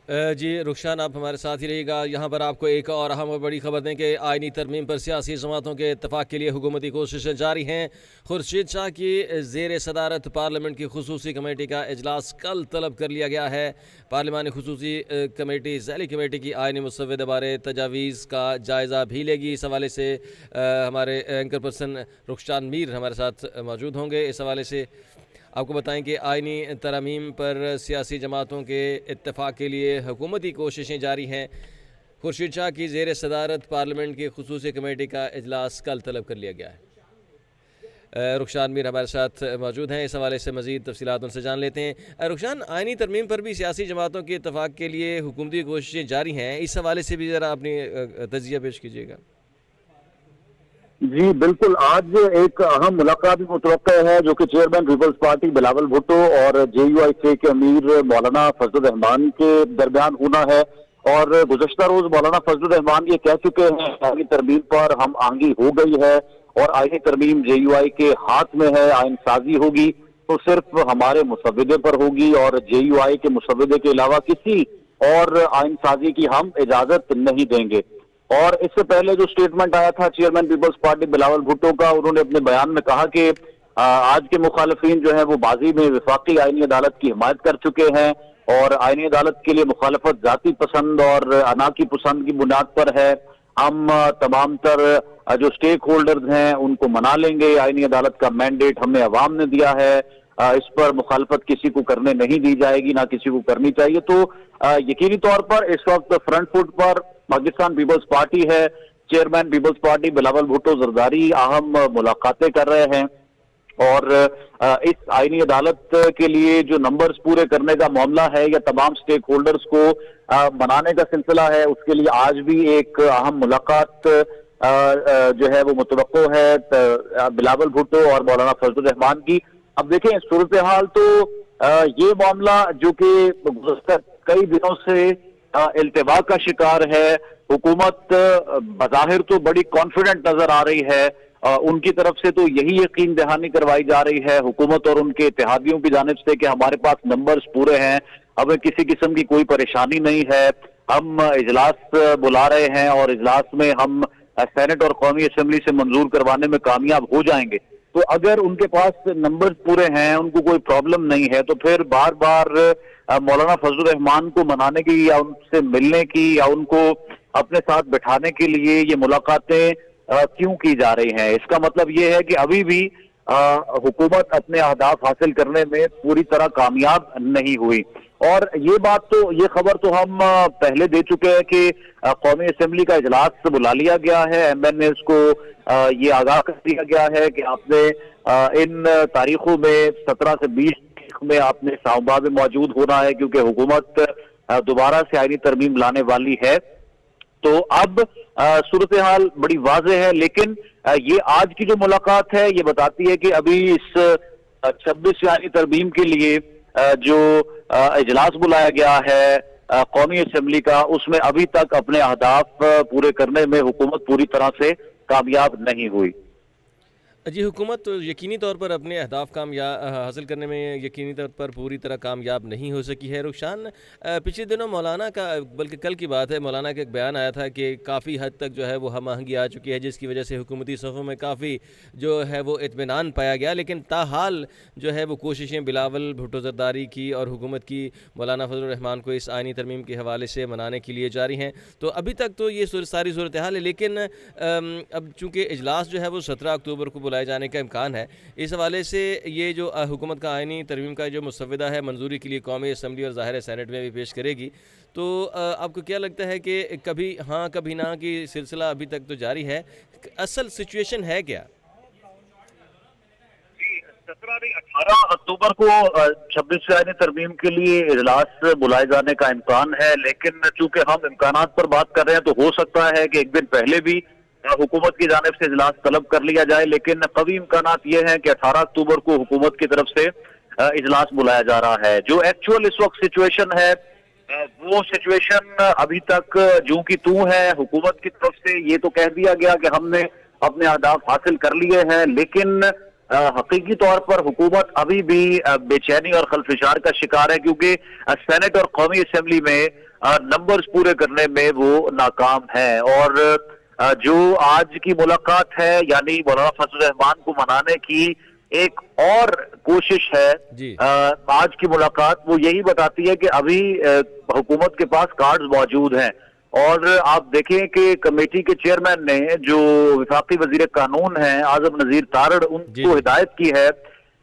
جی رخشان، آپ ہمارے ساتھ ہی رہیے گا۔ یہاں پر آپ کو ایک اور اہم اور بڑی خبر دیں کہ آئینی ترمیم پر سیاسی جماعتوں کے اتفاق کے لیے حکومتی کوششیں جاری ہیں۔ خورشید شاہ کی زیر صدارت پارلیمنٹ کی خصوصی کمیٹی کا اجلاس کل طلب کر لیا گیا ہے۔ پارلیمانی خصوصی کمیٹی ذیلی کمیٹی کی آئینی مسودے بارے تجاویز کا جائزہ بھی لے گی۔ اس حوالے سے ہمارے اینکر پرسن رخشان میر ہمارے ساتھ موجود ہوں گے۔ اس حوالے سے آپ کو بتائیں کہ آئینی ترامیم پر سیاسی جماعتوں کے اتفاق کے لیے حکومتی کوششیں جاری ہیں۔ خورشید شاہ کی زیر صدارت پارلیمنٹ کی خصوصی کمیٹی کا اجلاس کل طلب کر لیا گیا ہے۔ رخشان میر ہمارے ساتھ موجود ہیں، اس حوالے سے مزید تفصیلات ان سے جان لیتے ہیں۔ رخشان، آئینی ترمیم پر بھی سیاسی جماعتوں کے اتفاق کے لیے حکومتی کوششیں جاری ہیں، اس حوالے سے بھی ذرا اپنی تجزیہ پیش کیجیے گا۔ جی بالکل، آج ایک اہم ملاقات متوقع ہے جو کہ چیئرمین پیپلز پارٹی بلاول بھٹو اور JUIK کے امیر مولانا فضل الرحمان کے درمیان ہونا ہے۔ اور گزشتہ روز مولانا فضل الرحمان یہ کہہ چکے ہیں آئینی ترمیم پر ہم آہنگی ہو گئی ہے اور آئینی ترمیم JUI کے ہاتھ میں ہے، آئین سازی ہوگی تو صرف ہمارے مسودے پر ہوگی اور JUI کے مسودے کے علاوہ کسی اور آئین سازی کی ہم اجازت نہیں دیں گے۔ اور اس سے پہلے جو سٹیٹمنٹ آیا تھا چیئرمین پیپلز پارٹی بلاول بھٹو کا، انہوں نے اپنے بیان میں کہا کہ آج کے مخالفین جو ہیں وہ ماضی میں وفاقی آئینی عدالت کی حمایت کر چکے ہیں اور آئینی عدالت کے لیے مخالفت ذاتی پسند اور انا کی پسند کی بنیاد پر ہے۔ ہم تمام تر جو سٹیک ہولڈرز ہیں ان کو منا لیں گے، آئینی عدالت کا مینڈیٹ ہمیں عوام نے دیا ہے، اس پر مخالفت کسی کو کرنے نہیں دی جائے گی، نہ کسی کو کرنی چاہیے۔ تو یقینی طور پر اس وقت فرنٹ فٹ پر پاکستان پیپلز پارٹی ہے۔ چیئرمین پیپلز پارٹی بلاول بھٹو زرداری اہم ملاقاتیں کر رہے ہیں اور اس آئینی عدالت کے لیے جو نمبرز پورے کرنے کا معاملہ ہے یا تمام سٹیک ہولڈرز کو منانے کا سلسلہ ہے، اس کے لیے آج بھی ایک اہم ملاقات جو ہے وہ متوقع ہے بلاول بھٹو اور مولانا فضل الرحمان کی۔ اب دیکھیں صورتحال تو یہ معاملہ جو کہ گزشتہ کئی دنوں سے التوا کا شکار ہے، حکومت بظاہر تو بڑی کانفیڈنٹ نظر آ رہی ہے، ان کی طرف سے تو یہی یقین دہانی کروائی جا رہی ہے حکومت اور ان کے اتحادیوں کی جانب سے کہ ہمارے پاس نمبرز پورے ہیں، ہمیں کسی قسم کی کوئی پریشانی نہیں ہے، ہم اجلاس بلا رہے ہیں اور اجلاس میں ہم سینٹ اور قومی اسمبلی سے منظور کروانے میں کامیاب ہو جائیں گے۔ تو اگر ان کے پاس نمبرز پورے ہیں، ان کو کوئی پرابلم نہیں ہے، تو پھر بار بار مولانا فضل الرحمان کو منانے کی یا ان سے ملنے کی یا ان کو اپنے ساتھ بٹھانے کے لیے یہ ملاقاتیں کیوں کی جا رہی ہیں؟ اس کا مطلب یہ ہے کہ ابھی بھی حکومت اپنے اہداف حاصل کرنے میں پوری طرح کامیاب نہیں ہوئی۔ اور یہ خبر تو ہم پہلے دے چکے ہیں کہ قومی اسمبلی کا اجلاس بلا لیا گیا ہے، MNAs کو یہ آگاہ کر دیا گیا ہے کہ آپ نے ان تاریخوں میں 17 سے 20 میں آپ نے اسلام آباد میں موجود ہونا ہے کیونکہ حکومت دوبارہ سے آئینی ترمیم لانے والی ہے۔ تو اب صورتحال بڑی واضح ہے، لیکن یہ آج کی جو ملاقات ہے یہ بتاتی ہے کہ ابھی اس 26 آئینی ترمیم کے لیے جو اجلاس بلایا گیا ہے قومی اسمبلی کا، اس میں ابھی تک اپنے اہداف پورے کرنے میں حکومت پوری طرح سے کامیاب نہیں ہوئی۔ جی، حکومت تو یقینی طور پر اپنے اہداف حاصل کرنے میں یقینی طور پر پوری طرح کامیاب نہیں ہو سکی ہے۔ رخشان، پچھلے دنوں مولانا کا، بلکہ کل کی بات ہے، مولانا کا ایک بیان آیا تھا کہ کافی حد تک جو ہے وہ ہم آہنگی آ چکی ہے، جس کی وجہ سے حکومتی صفوں میں کافی جو ہے وہ اطمینان پایا گیا، لیکن تاحال جو ہے وہ کوششیں بلاول بھٹو زرداری کی اور حکومت کی مولانا فضل الرحمان کو اس آئینی ترمیم کے حوالے سے منانے کے لیے جاری ہیں۔ تو ابھی تک تو یہ ساری صورتحال ہے، لیکن اب چونکہ اجلاس جو ہے وہ 17 اکتوبر کو جانے کا امکان ہے، اس حوالے سے یہ جو حکومت کا آئینی ترمیم کا جو مسودہ ہے منظوری کے لیے قومی اسمبلی اور ظاہر سینٹ میں بھی پیش کرے گی، تو آپ کو کیا لگتا ہے کہ کبھی ہاں کبھی نہ کی سلسلہ ابھی تک تو جاری ہے، اصل سچویشن ہے کیا؟ 18 اکتوبر کو 26 آئینی ترمیم کے لیے اجلاس بلائے جانے کا امکان ہے، لیکن چونکہ ہم امکانات پر بات کر رہے ہیں تو ہو سکتا ہے کہ ایک دن پہلے بھی حکومت کی جانب سے اجلاس طلب کر لیا جائے، لیکن قوی امکانات یہ ہیں کہ 18 اکتوبر کو حکومت کی طرف سے اجلاس بلایا جا رہا ہے۔ جو ایکچوئل اس وقت سچویشن ہے وہ سچویشن ابھی تک جوں کی توں ہے۔ حکومت کی طرف سے یہ تو کہہ دیا گیا کہ ہم نے اپنے اہداف حاصل کر لیے ہیں، لیکن حقیقی طور پر حکومت ابھی بھی بے چینی اور خلفشار کا شکار ہے، کیونکہ سینٹ اور قومی اسمبلی میں نمبرز پورے کرنے میں وہ ناکام ہیں. اور جو آج کی ملاقات ہے یعنی مولانا فضل الرحمان کو منانے کی ایک اور کوشش ہے, جی آج کی ملاقات وہ یہی بتاتی ہے کہ ابھی حکومت کے پاس کارڈز موجود ہیں. اور آپ دیکھیں کہ کمیٹی کے چیئرمین نے جو وفاقی وزیر قانون ہیں اعظم نذیر تارڑ, ان کو ہدایت کی ہے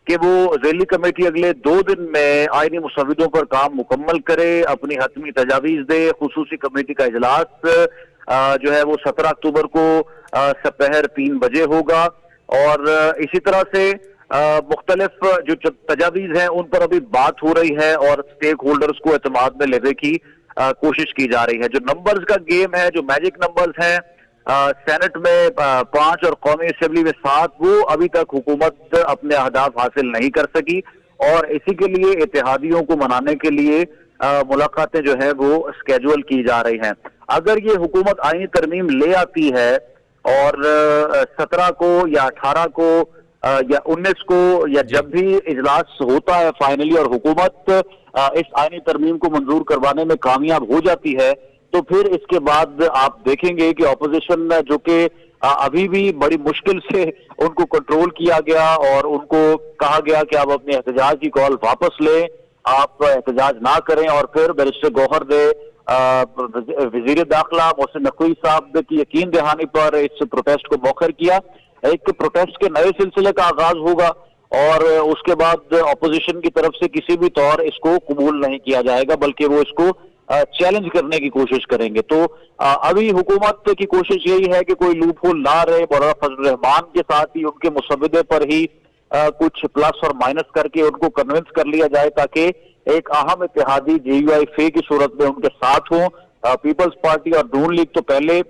کہ وہ ذیلی کمیٹی اگلے 2 دن میں آئینی مسودوں پر کام مکمل کرے, اپنی حتمی تجاویز دے. خصوصی کمیٹی کا اجلاس جو ہے وہ 17 اکتوبر کو سپہر 3 بجے ہوگا. اور اسی طرح سے مختلف جو تجاویز ہیں ان پر ابھی بات ہو رہی ہے اور سٹیک ہولڈرز کو اعتماد میں لینے کی کوشش کی جا رہی ہے. جو نمبرز کا گیم ہے, جو میجک نمبرز ہیں سینٹ میں 5 اور قومی اسمبلی میں 7, وہ ابھی تک حکومت اپنے اہداف حاصل نہیں کر سکی. اور اسی کے لیے اتحادیوں کو منانے کے لیے ملاقاتیں جو ہے وہ اسکیجول کی جا رہی ہیں. اگر یہ حکومت آئینی ترمیم لے آتی ہے اور 17 کو یا 18 کو یا 19 کو یا جب بھی اجلاس ہوتا ہے فائنلی اور حکومت اس آئینی ترمیم کو منظور کروانے میں کامیاب ہو جاتی ہے, تو پھر اس کے بعد آپ دیکھیں گے کہ اپوزیشن جو کہ ابھی بھی بڑی مشکل سے ان کو کنٹرول کیا گیا اور ان کو کہا گیا کہ آپ اپنے احتجاج کی کال واپس لیں, آپ احتجاج نہ کریں. اور پھر بیرسٹر گوہر دے وزیر داخلہ محسن نقوی صاحب کی یقین دہانی پر اس پروٹیسٹ کو مؤخر کیا. ایک پروٹیسٹ کے نئے سلسلے کا آغاز ہوگا اور اس کے بعد اپوزیشن کی طرف سے کسی بھی طور اس کو قبول نہیں کیا جائے گا, بلکہ وہ اس کو چیلنج کرنے کی کوشش کریں گے. تو ابھی حکومت کی کوشش یہی ہے کہ کوئی لوپ ہول نہ رہے, مولانا فضل الرحمان کے ساتھ ہی ان کے مسودے پر ہی کچھ پلس اور مائنس کر کے ان کو کنونس کر لیا جائے تاکہ ایک اہم اتحادی JUI کی صورت میں ان کے ساتھ ہوں. پیپلز پارٹی اور نون لیگ تو پہلے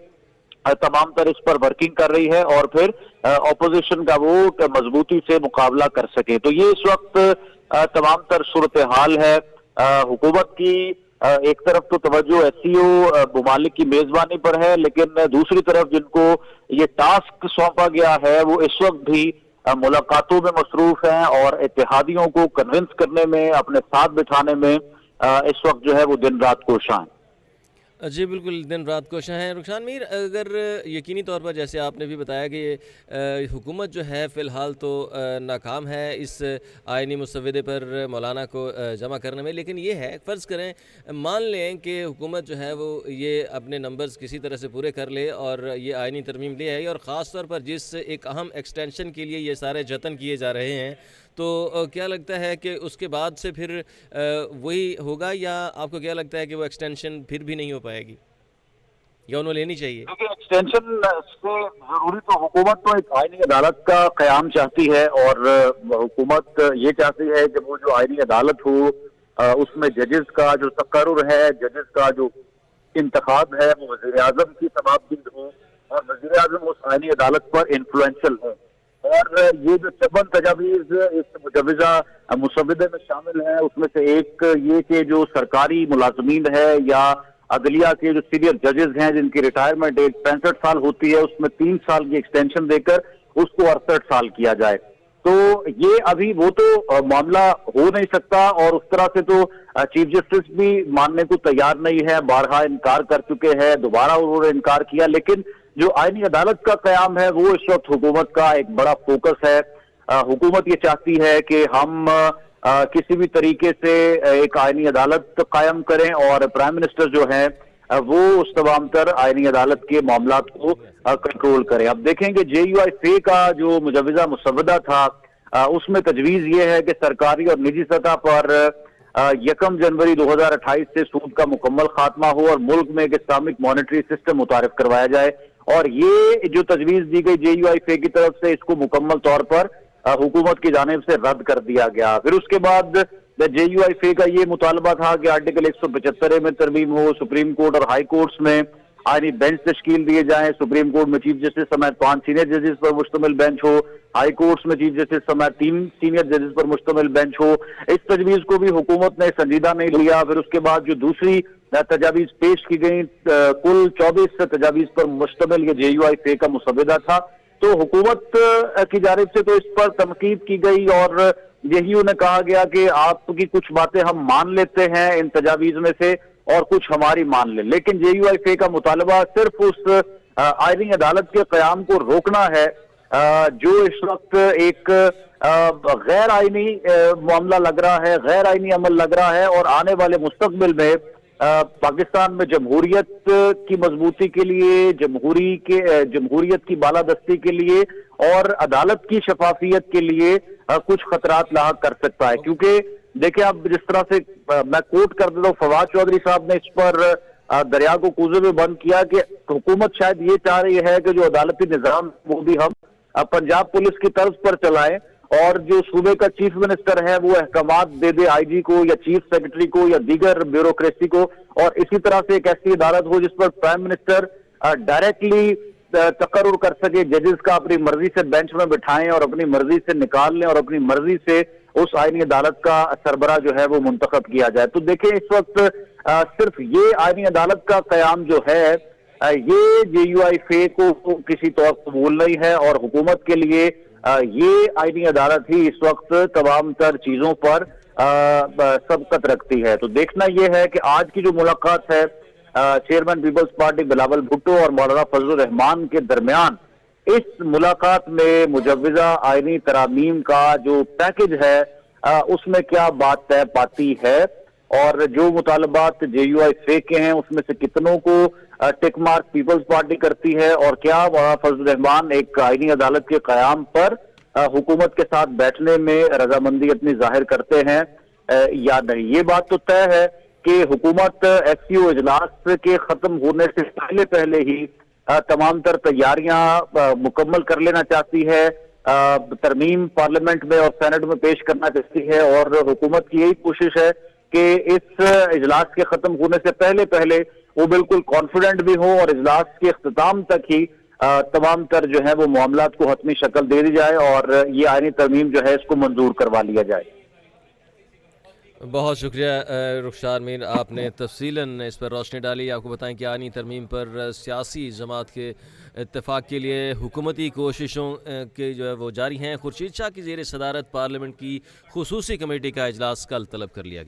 تمام تر اس پر ورکنگ کر رہی ہے اور پھر اپوزیشن کا ووٹ مضبوطی سے مقابلہ کر سکے. تو یہ اس وقت تمام تر صورتحال ہے. حکومت کی ایک طرف تو توجہ SCO ممالک کی میزبانی پر ہے, لیکن دوسری طرف جن کو یہ ٹاسک سونپا گیا ہے وہ اس وقت بھی ملاقاتوں میں مصروف ہیں اور اتحادیوں کو کنونس کرنے میں, اپنے ساتھ بٹھانے میں اس وقت جو ہے وہ دن رات کوشاں ہیں. جی بالکل, دن رات کوشاں ہیں. رخسان میر, اگر یقینی طور پر جیسے آپ نے بھی بتایا کہ حکومت جو ہے فی الحال تو ناکام ہے اس آئینی مسودے پر مولانا کو جمع کرنے میں, لیکن یہ ہے فرض کریں مان لیں کہ حکومت جو ہے وہ یہ اپنے نمبرز کسی طرح سے پورے کر لے اور یہ آئینی ترمیم لے آئی, اور خاص طور پر جس ایک اہم ایکسٹینشن کے لیے یہ سارے جتن کیے جا رہے ہیں, تو کیا لگتا ہے کہ اس کے بعد سے پھر وہی ہوگا, یا آپ کو کیا لگتا ہے کہ وہ ایکسٹینشن پھر بھی نہیں ہو پائے گی یا انہوں لینی چاہیے؟ کیونکہ ایکسٹینشن سے ضروری تو حکومت تو ایک آئینی عدالت کا قیام چاہتی ہے اور حکومت یہ چاہتی ہے کہ وہ جو آئینی عدالت ہو اس میں ججز کا جو تقرر ہے, ججز کا جو انتخاب ہے وہ وزیر اعظم کی سماپت ہو اور وزیر اعظم اس آئینی عدالت پر انفلوئنشل ہوں. اور یہ جو 56 تجاویز اس مجوزہ مسودے میں شامل ہیں اس میں سے ایک یہ کہ جو سرکاری ملازمین ہے یا عدلیہ کے جو سینئر ججز ہیں جن کی ریٹائرمنٹ ایج 65 سال ہوتی ہے, اس میں 3 سال کی ایکسٹینشن دے کر اس کو 68 سال کیا جائے. تو یہ ابھی وہ تو معاملہ ہو نہیں سکتا اور اس طرح سے تو چیف جسٹس بھی ماننے کو تیار نہیں ہے, بارہا انکار کر چکے ہیں, دوبارہ انہوں نے انکار کیا. لیکن جو آئینی عدالت کا قیام ہے وہ اس وقت حکومت کا ایک بڑا فوکس ہے. حکومت یہ چاہتی ہے کہ ہم کسی بھی طریقے سے ایک آئینی عدالت قائم کریں اور پرائم منسٹر جو ہیں وہ اس تمام تر آئینی عدالت کے معاملات کو کنٹرول کریں. اب دیکھیں کہ JUI کا جو مجوزہ مسودہ تھا اس میں تجویز یہ ہے کہ سرکاری اور نجی سطح پر 1 جنوری 2028 سے سود کا مکمل خاتمہ ہو اور ملک میں ایک اسلامک مانیٹری سسٹم متعارف کروایا جائے. اور یہ جو تجویز دی گئی JUI کی طرف سے اس کو مکمل طور پر حکومت کی جانب سے رد کر دیا گیا. پھر اس کے بعد JUI کا یہ مطالبہ تھا کہ آرٹیکل 175 میں ترمیم ہو, سپریم کورٹ اور ہائی کورٹس میں آئینی بینچ تشکیل دیے جائیں, سپریم کورٹ میں چیف جسٹس سمیت 5 سینئر ججز پر مشتمل بینچ ہو, ہائی کورٹس میں چیف جسٹس سمیت 3 سینئر ججز پر مشتمل بینچ ہو. اس تجویز کو بھی حکومت نے سنجیدہ نہیں لیا. پھر اس کے بعد جو دوسری تجاویز پیش کی گئیں کل 24 تجاویز پر مشتمل یہ JUI کا مسودہ تھا. تو حکومت کی جانب سے تو اس پر تنقید کی گئی اور یہی انہیں کہا گیا کہ آپ کی کچھ باتیں ہم مان لیتے ہیں ان تجاویز میں سے, اور کچھ ہماری مان لے. لیکن JUI کا مطالبہ صرف اس آئینی عدالت کے قیام کو روکنا ہے جو اس وقت ایک غیر آئینی معاملہ لگ رہا ہے, غیر آئینی عمل لگ رہا ہے, اور آنے والے مستقبل میں پاکستان میں جمہوریت کی مضبوطی کے لیے, جمہوریت کی بالادستی کے لیے اور عدالت کی شفافیت کے لیے کچھ خطرات لاحق کر سکتا ہے. کیونکہ دیکھیں اب جس طرح سے میں کوٹ کر دیتا ہوں, فواد چودھری صاحب نے اس پر دریا کو کوزے میں بند کیا کہ حکومت شاید یہ چاہ رہی ہے کہ جو عدالتی نظام وہ بھی ہم پنجاب پولیس کی طرز پر چلائیں, اور جو صوبے کا چیف منسٹر ہے وہ احکامات دے دے IG کو یا چیف سیکرٹری کو یا دیگر بیوروکریسی کو, اور اسی طرح سے ایک ایسی عدالت ہو جس پر پرائم منسٹر ڈائریکٹلی تقرر کر سکے, ججز کا اپنی مرضی سے بینچ میں بٹھائیں اور اپنی مرضی سے نکال لیں اور اپنی مرضی سے اس آئینی عدالت کا سربراہ جو ہے وہ منتخب کیا جائے. تو دیکھیں اس وقت صرف یہ آئینی عدالت کا قیام جو ہے یہ JUI کو کسی طور قبول نہیں ہے, اور حکومت کے لیے یہ آئینی عدالت ہی اس وقت تمام تر چیزوں پر سبقت رکھتی ہے. تو دیکھنا یہ ہے کہ آج کی جو ملاقات ہے چیئرمین پیپلز پارٹی بلاول بھٹو اور مولانا فضل الرحمان کے درمیان, اس ملاقات میں مجوزہ آئینی ترامیم کا جو پیکج ہے اس میں کیا بات طے پاتی ہے, اور جو مطالبات JUI کے ہیں اس میں سے کتنوں کو ٹک مارک پیپلز پارٹی کرتی ہے, اور کیا مولانا فضل الرحمان ایک آئینی عدالت کے قیام پر حکومت کے ساتھ بیٹھنے میں رضامندی اپنی ظاہر کرتے ہیں یا نہیں. یہ بات تو طے ہے کہ حکومت FCO اجلاس کے ختم ہونے سے پہلے ہی تمام تر تیاریاں مکمل کر لینا چاہتی ہے, ترمیم پارلیمنٹ میں اور سینٹ میں پیش کرنا چاہتی ہے, اور حکومت کی یہی کوشش ہے کہ اس اجلاس کے ختم ہونے سے پہلے وہ بالکل کانفیڈنٹ بھی ہوں اور اجلاس کے اختتام تک ہی تمام تر جو ہے وہ معاملات کو حتمی شکل دے دی جائے اور یہ آئینی ترمیم جو ہے اس کو منظور کروا لیا جائے. بہت شکریہ رخسار میر, آپ نے تفصیلاً اس پر روشنی ڈالی. آپ کو بتائیں کہ آئینی ترمیم پر سیاسی جماعت کے اتفاق کے لیے حکومتی کوششوں کے جو ہے وہ جاری ہیں. خورشید شاہ کی زیر صدارت پارلیمنٹ کی خصوصی کمیٹی کا اجلاس کل طلب کر لیا گیا.